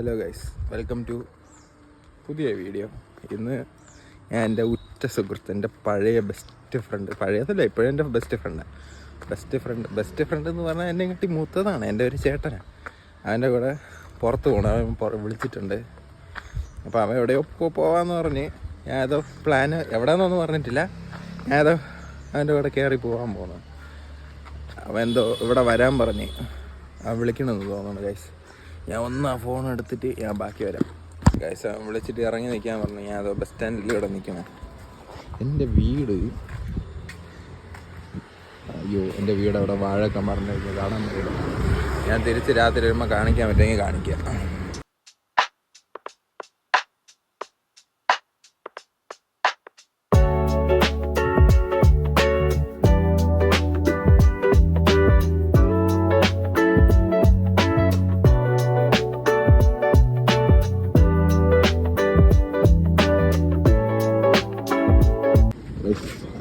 Hello guys, welcome to പുതിയ video. ഇന്ന് ഞാൻ എൻ്റെ ഉറ്റ സുഹൃത്ത്, എൻ്റെ പഴയ ബെസ്റ്റ് ഫ്രണ്ട്, പഴയതല്ല ഇപ്പോഴും എൻ്റെ ബെസ്റ്റ് ഫ്രണ്ട് എന്ന് പറഞ്ഞാൽ എന്നെ കിട്ടി മൂത്തതാണ്, എൻ്റെ ഒരു ചേട്ടനാണ്. അവൻ്റെ കൂടെ പുറത്ത് പോകണം, അവൻ വിളിച്ചിട്ടുണ്ട്. അപ്പോൾ അവൻ എവിടെയോ പോകാമെന്ന് പറഞ്ഞ് ഞാൻ ഏതോ പ്ലാന് എവിടെയാണെന്നൊന്നും പറഞ്ഞിട്ടില്ല. ഞാൻ ഏതോ അവൻ്റെ കൂടെ കയറി പോകാൻ പോകുന്നത്. അവൻ എന്തോ ഇവിടെ വരാൻ പറഞ്ഞ് അവൻ വിളിക്കണമെന്ന് തോന്നുന്നു ഗൈസ്. ഞാൻ ആ ഫോൺ എടുത്തിട്ട് ഞാൻ ബാക്കി വരാം ഗൈസ്. അവൻ വിളിച്ചിട്ട് ഇറങ്ങി നിൽക്കാൻ പറഞ്ഞു. ഞാൻ അതോ ബസ് സ്റ്റാൻഡിൽ ഇവിടെ നിൽക്കണം. എൻ്റെ വീട് അവിടെ വാഴയൊക്കെ മറന്നു കഴിഞ്ഞാൽ കാണാൻ പറ്റില്ല. ഞാൻ തിരിച്ച് രാത്രി വരുമ്പോൾ കാണിക്കാൻ പറ്റുമെങ്കിൽ കാണിക്കാം.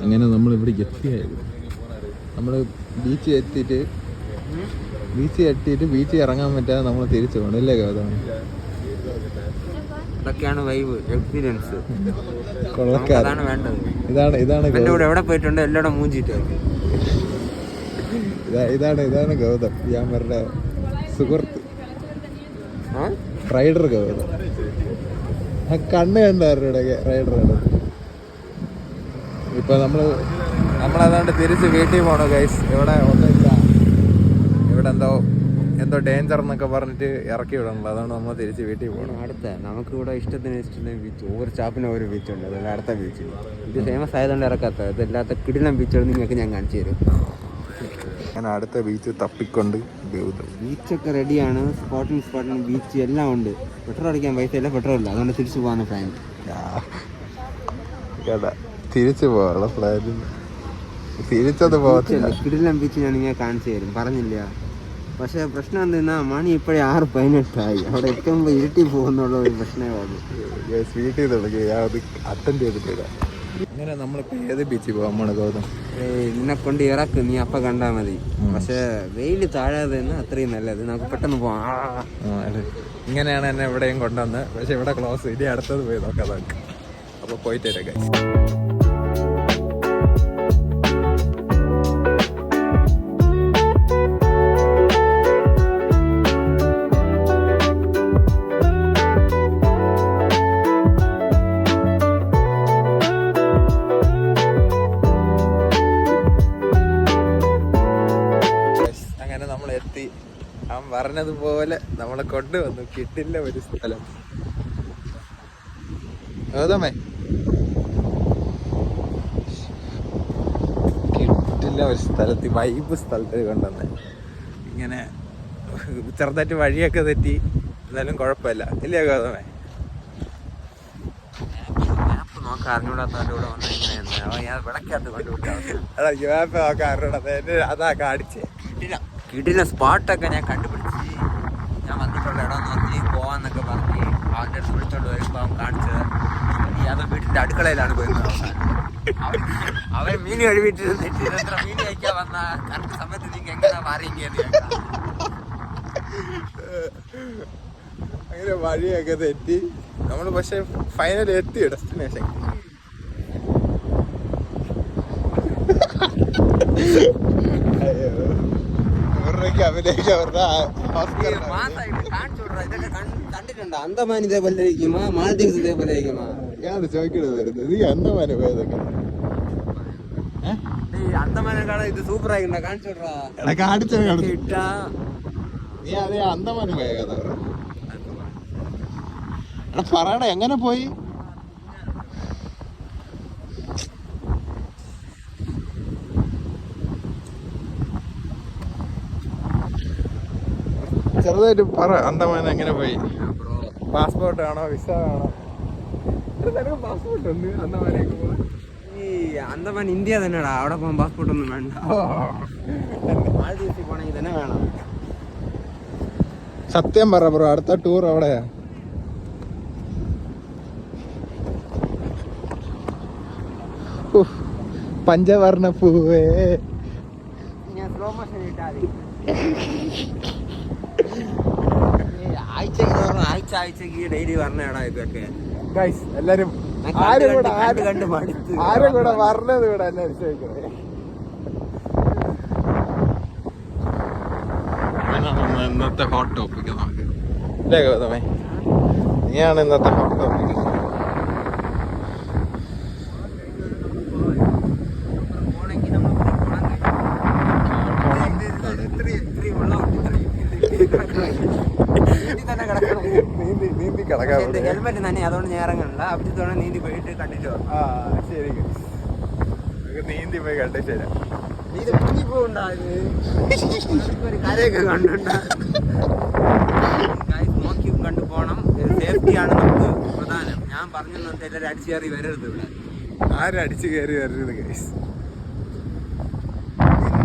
അങ്ങനെ നമ്മളിവിടെ എത്തിയായിരുന്നു. നമ്മൾ ബീച്ച് എത്തിയിട്ട് ബീച്ചിൽ ഇറങ്ങാൻ പറ്റാതെ നമ്മൾ തിരിച്ചു പോകണം, ഇല്ലേ ഗൗതം? ഇതൊക്കെയാണ് വൈബ്, എക്സ്പീരിയൻസ്. കൊള്ളക്കാരാണ് വേണ്ടത്. ഇതാണ് എവിടെ പോയിട്ടുണ്ട് എല്ലായിടും മൂഞ്ചിട്ട്. ഇതാണ് ഗൗതം, ഞാൻ അവരുടെ സുഹൃത്ത്, റൈഡർ ഗൗതം. ആ കണ്ണ് കണ്ടാരുടെ റൈഡറാണ്. ഇപ്പൊ നമ്മളതുകൊണ്ട് തിരിച്ച് വീട്ടിൽ പോണു ഗൈസ്. ഇവിടെ ഒന്നുമില്ല, ഇവിടെ എന്തോ ഡേഞ്ചർ എന്നൊക്കെ പറഞ്ഞിട്ട് ഇറക്കി വിടണല്ലോ. അതുകൊണ്ട് നമ്മൾ തിരിച്ച് വീട്ടിൽ പോകണം. അടുത്ത നമുക്ക് ഇവിടെ ഇഷ്ടത്തിന് ബീച്ച്, ഓരോ സ്റ്റാപ്പിന് ഓരോ ബീച്ച് ഉണ്ട്. അതുകൊണ്ട് അടുത്ത ബീച്ച് ഇത് ഫേമസ് ആയതുകൊണ്ട് ഇറക്കാത്ത, ഇതല്ലാത്ത കിടിലം ബീച്ചുകൾ നിങ്ങൾക്ക് ഞാൻ കാണിച്ചു തരും. ഞാൻ അടുത്ത ബീച്ച് തപ്പിക്കൊണ്ട് ബീച്ചൊക്കെ റെഡിയാണ്. സ്പോട്ടിന് ബീച്ച് എല്ലാം ഉണ്ട്. പെട്രോൾ അടിക്കാൻ പൈസ ഇല്ല, പെട്രോൾ ഇല്ല. അതുകൊണ്ട് തിരിച്ചു പോകാൻ പ്ലാൻ. തിരിച്ചു പോകാനുള്ള പ്ലാൻ. തിരിച്ചത് പോകത്തില്ല. കിടിലം ബീച്ച് ഞാൻ ഇങ്ങനെ കാണിച്ചു തരും, പറഞ്ഞില്ല. പക്ഷെ പ്രശ്നം എന്തെന്നാ, മണി ഇപ്പോഴേ 6:18 അവിടെ എത്തുമ്പോൾ ഇരുട്ടി പോകുന്നുള്ള ഒരു പ്രശ്നമേ ഉള്ളൂ. വീട്ടിൽ തുടങ്ങി അത് അറ്റൻഡ് ചെയ്തിട്ടില്ല. അങ്ങനെ നമ്മളിപ്പോൾ ഏത് ബീച്ചിൽ പോകാൻ പോണ ഗൗതം? എന്നെ കൊണ്ട് ഇറക്ക്, നീ അപ്പം കണ്ടാൽ മതി. പക്ഷെ വെയിൽ താഴാതെ തന്നെ അത്രയും നല്ലത്, നമുക്ക് പെട്ടെന്ന് പോവാം. ഇങ്ങനെയാണ് എന്നെ എവിടെയും കൊണ്ടുവന്ന്. പക്ഷെ ഇവിടെ ക്ലോസ്, ഇനി അടുത്തത് പോയി നോക്കാം നമുക്ക്. അപ്പോൾ പോയിട്ട് വരാം. അങ്ങനെ നമ്മൾ എത്തി. അവൻ പറഞ്ഞതുപോലെ നമ്മളെ കൊണ്ടുവന്നു. കിട്ടില്ല ഒരു സ്ഥലം. ഗൗതമേ, കിട്ടില്ല ഒരു സ്ഥലത്ത്, വൈബ് സ്ഥലത്ത് കൊണ്ടുവന്നേ. ഇങ്ങനെ ചെറുതായിട്ട് വഴിയൊക്കെ തെറ്റി, എന്നാലും കുഴപ്പമില്ല, ഇല്ലേ ഗൗതമേ? അതാ കാണിച്ചേ. കിടില സ്പോട്ടൊക്കെ ഞാൻ കണ്ടുപിടിച്ച്, ഞാൻ വന്നിട്ടുള്ള ഇടം നോക്കി പോവാന്നൊക്കെ പറഞ്ഞ് അവൻ്റെ അടുത്ത് വിളിച്ചോണ്ട് വരുമ്പോൾ അവൻ കാണിച്ചത് അത് വീട്ടിൻ്റെ അടുക്കളയിലാണ് പോയിരുന്നത്. അവൻ മീൻ കഴുകിട്ട് എത്ര മീൻ കഴിക്കാൻ വന്ന കറക്റ്റ് സമയത്ത് നീക്ക് എങ്ങനെ മാറിയത്. അങ്ങനെ വഴിയൊക്കെ തെറ്റി നമ്മൾ പക്ഷെ ഫൈനൽ എത്തി ഡെസ്റ്റിനേഷൻ. കണ്ടിട്ടുണ്ടോ അന്തമാൻ ഇതേപോലെ ഇരിക്കുമോ, മാൽദീവ്സ് ഇതേപോലെ ഇരിക്കുമോ? ഞാൻ ചോദിക്കണത് വരുന്നത്, നീ അന്തമാന പോയതൊക്കെ? അന്തമാനേക്കാളും ഇത് സൂപ്പർ ആയിട്ടാ. കാണിച്ചു ഇട്ടാ നീ അതേ അന്തമാന പോയ കഥ പറയണ, എങ്ങനെ പോയി? ചെറുതായിട്ട് പറ, അന്തമാൻ എങ്ങനെ പോയി? പാസ്പോർട്ട് ആണോ, വിസ ആണോ? പാസ്പോർട്ട് ഉണ്ട് അന്തമാനേക്ക് പോകാൻ. ഈ അന്തമാൻ ഇന്ത്യ തന്നെയാടാ, അവിടെ പോകാൻ പാസ്പോർട്ട് ഒന്നും വേണ്ട. മാൽദീവ്സിൽ പോണെങ്കിൽ തന്നെ വേണം. സത്യം പറ ബ്രോ, അടുത്ത ടൂർ എവിടെയാ? പഞ്ചവർണ്ണ പൂവേ. ഞാൻ സ്ലോ മോഷൻ ഇട്ടാൽ ആഴ്ചക്ക് ഡെയിലി പറഞ്ഞടാ ഇതൊക്കെ. ഗൈസ് എല്ലാരും ഞാൻ ആരും കൂടെ കണ്ട് മടുത്ത്. ആരും കൂടെ പറഞ്ഞത് കൂടെ എന്നെ അനുസരിക്കണേ. ഇന്നത്തെ ഹോട്ട് ടോപ്പിക് നമുക്ക് അല്ലേ ഗൗതമേ? നീയാണ് ഇന്നത്തെ ഹോട്ട് ടോപ്പിക്. നീന്തി കിടക്കാൻ ഹെൽമെറ്റ് തന്നെ, അതുകൊണ്ട് ഞാൻ ഇറങ്ങണില്ല. അവിടെ തോന്നെ നീന്തി പോയിട്ട് കണ്ടിട്ട് വരാം. ആ ശരി, നീന്തി പോയി കണ്ടു ശരാ. ഇത് ഒരു കരയൊക്കെ കണ്ടുണ്ടാ നോക്കി കണ്ടു പോണം. സേഫ്റ്റിയാണ് നമുക്ക് പ്രധാനം. ഞാൻ പറഞ്ഞു എല്ലാവരും അടിച്ചു കയറി വരരുത് ഇവിടെ. ആരും അടിച്ചു കയറി വരരുത് ഗൈസ്.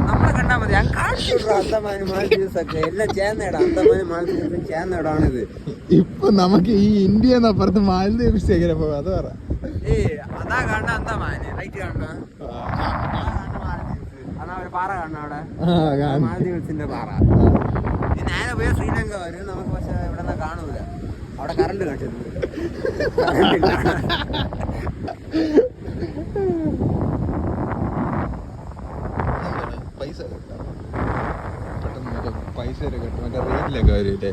നമ്മളെ കണ്ടാൽ മതി. ഞാൻ കാണിച്ചു അന്തമാനും മാൽദീവ്സ് ഒക്കെ എല്ലാം ചേർന്നേടാ. അന്തമാനും മാൽദീവ്സും ചേർന്നേടാണിത്. ഇപ്പൊ നമുക്ക് ഈ ഇന്ത്യന്നപ്പുറത്ത് മാലദ്വീപ്സ് എങ്ങനെ പോകാം അത് പറ. അതാ കാണ അന്തമാന് റൈറ്റ് കാണ. അതാ ഒരു പാറ കാണ അവിടെ, മാൽദീവ്സിന്റെ പാറ. ഇത് നേരെ പോയ ശ്രീലങ്ക വരും നമുക്ക്. പക്ഷെ ഇവിടെ നിന്ന് കാണൂല. അവിടെ കറണ്ട് കട്ടിട്ടുണ്ട്. പൈസ പെട്ടെന്ന് പൈസ കിട്ടും. മറ്റേ റീലിലൊക്കെ വരൂല്ലേ?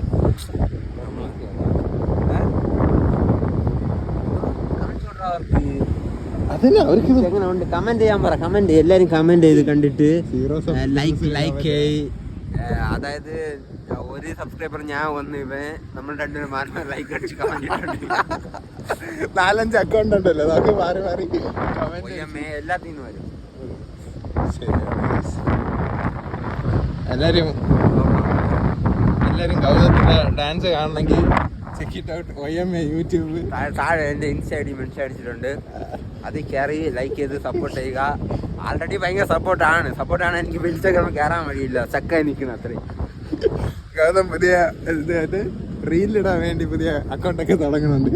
അതന്നെ അവർക്ക് എങ്ങനെ ഉണ്ട്? കമന്റ് ചെയ്യാൻ പറ. കമന്റ് എല്ലാരും കമന്റ് ചെയ്ത് കണ്ടിട്ട് ലൈക്ക്. അതായത് ഒരു സബ്സ്ക്രൈബർ ഞാൻ വന്ന് നമ്മൾ രണ്ടുപേരും മാറി മാറി ലൈക്ക് അടിച്ച് കമന്റ് ഇട്ടുണ്ട്. 4-5 അക്കൗണ്ട് ഉണ്ടല്ലോ, അതൊക്കെ മാറി മാറി എല്ലാത്തിനും വരും. എല്ലാരും ഗൗതത്തിന്റെ ഡാൻസ് കാണണമെങ്കിൽ check it out. OMA YouTube. താഴെ എന്റെ ഇൻസ്റ്റ ഐഡി മെൻഷൻ അടിച്ചിട്ടുണ്ട്. അതിൽ കയറി ലൈക്ക് ചെയ്ത് സപ്പോർട്ട് ചെയ്യുക. ആൾറെഡി ഭയങ്കര സപ്പോർട്ടാണ്. എനിക്ക് ഇൻസ്റ്റാഗ്രാമിൽ കയറാൻ വഴിയില്ല, ചക്കായി നിൽക്കുന്നത് അത്രയും. ഗൗതം പുതിയ റീലിടാൻ വേണ്ടി പുതിയ അക്കൗണ്ടൊക്കെ തുടങ്ങുന്നുണ്ട്.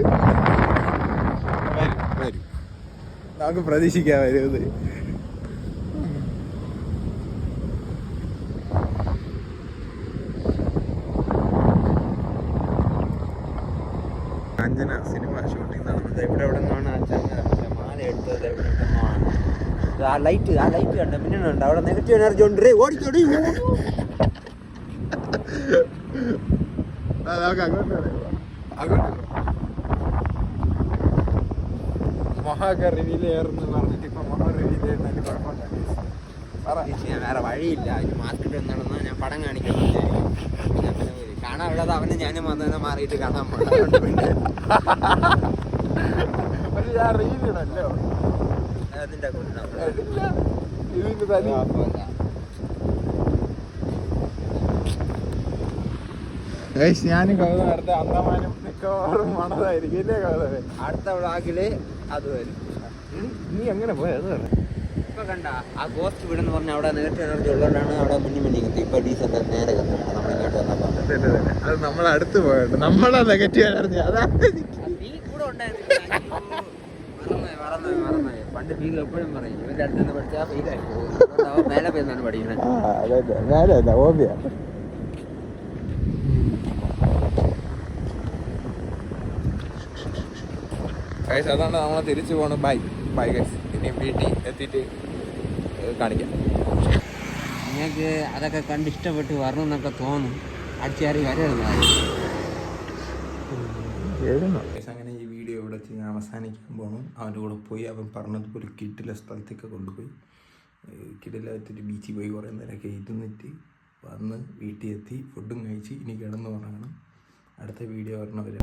വരും നമുക്ക് പ്രതീക്ഷിക്കാം വരുന്നത്. അഞ്ജന സിനിമ ഷൂട്ടിംഗ് നടന്നത് എവിടെ നിന്നാണ് മാല എടുത്തത്? എവിടെ നിന്നാണ് ആ ലൈറ്റ് കണ്ട പിന്നെ ഉണ്ട് അവിടെ നെഗറ്റീവ് എനർജി ഉണ്ട്. ഓടിക്കോടി മൊഹൊക്കെ റിവീലേറുന്നു പറഞ്ഞിട്ട് ഇപ്പൊ മൊഹ റിവീലേറുന്നതിന് കുഴപ്പമില്ല. വേറെ വഴിയില്ല. അതിന് മാസ്കിട്ട് എന്താണെന്നാ ഞാൻ പടം കാണിക്കുന്നത്. കാണാനുള്ളത് അവന് ഞാനും വന്നതിനെ മാറിയിട്ട് കാണാൻ പോകണം. റീലിടല്ലോ അതിന്റെ ഞാനും കൗതം അടുത്ത അന്തമാനും മിക്കവാറും മണതായിരിക്കും ഇല്ലേ കൗതമേ? അടുത്ത വ്ളോഗില് അത് വരും. നീ എങ്ങനെ പോയത്? ഇപ്പൊ കണ്ട ആ ഗോസ്റ്റ് വീടെന്ന് പറഞ്ഞാൽ അവിടെ നെഗറ്റീവ് എനർജി ഉള്ളതുകൊണ്ടാണ് അവിടെ മിന്നി ഇപ്പൊ ഡീസന്റ് നേരെ നമ്മളിങ്ങോട്ട് വന്നപ്പോ അത് നമ്മളടുത്ത് പോയിട്ട് നമ്മളെ നെഗറ്റീവ് എനർജി അതാണ്. നീ കൂടെ ഉണ്ടായിരുന്നില്ല. മറന്നു. പണ്ട് ഫീൽ എപ്പോഴും പറയും ഇവന്റെ അടുത്ത് നിന്ന് പഠിച്ചാൽ ഫീലായി പോകും. മേലെ പോയെന്നാണ് പഠിക്കുന്നത്. ഓബിയ ഗൈസ് അതാണ് നമ്മൾ തിരിച്ചു പോകണം. Bye guys. ഇനി വീട്ടിൽ എത്തിയിട്ട് കാണിക്കാം. നിങ്ങൾക്ക് അതൊക്കെ കണ്ട് ഇഷ്ടപ്പെട്ട് വരണം എന്നൊക്കെ തോന്നും. അടിച്ചേറി വരരുന്നു. അങ്ങനെ ഈ വീഡിയോ ഇവിടെ ഞാൻ അവസാനിക്കാൻ പോകണം. അവൻ്റെ കൂടെ പോയി അവൻ പറഞ്ഞതുപോലെ കിട്ടിലെ സ്ഥലത്തേക്ക് കൊണ്ടുപോയി കിടിലെത്തിയിട്ട് ബീച്ചിൽ പോയി കുറേ നേരമൊക്കെ ഇരുന്നിട്ട് വന്ന് വീട്ടിൽ എത്തി ഫുഡും കഴിച്ച് ഇനി കിടന്നു ഉറങ്ങണം. അടുത്ത വീഡിയോ വരണവരെ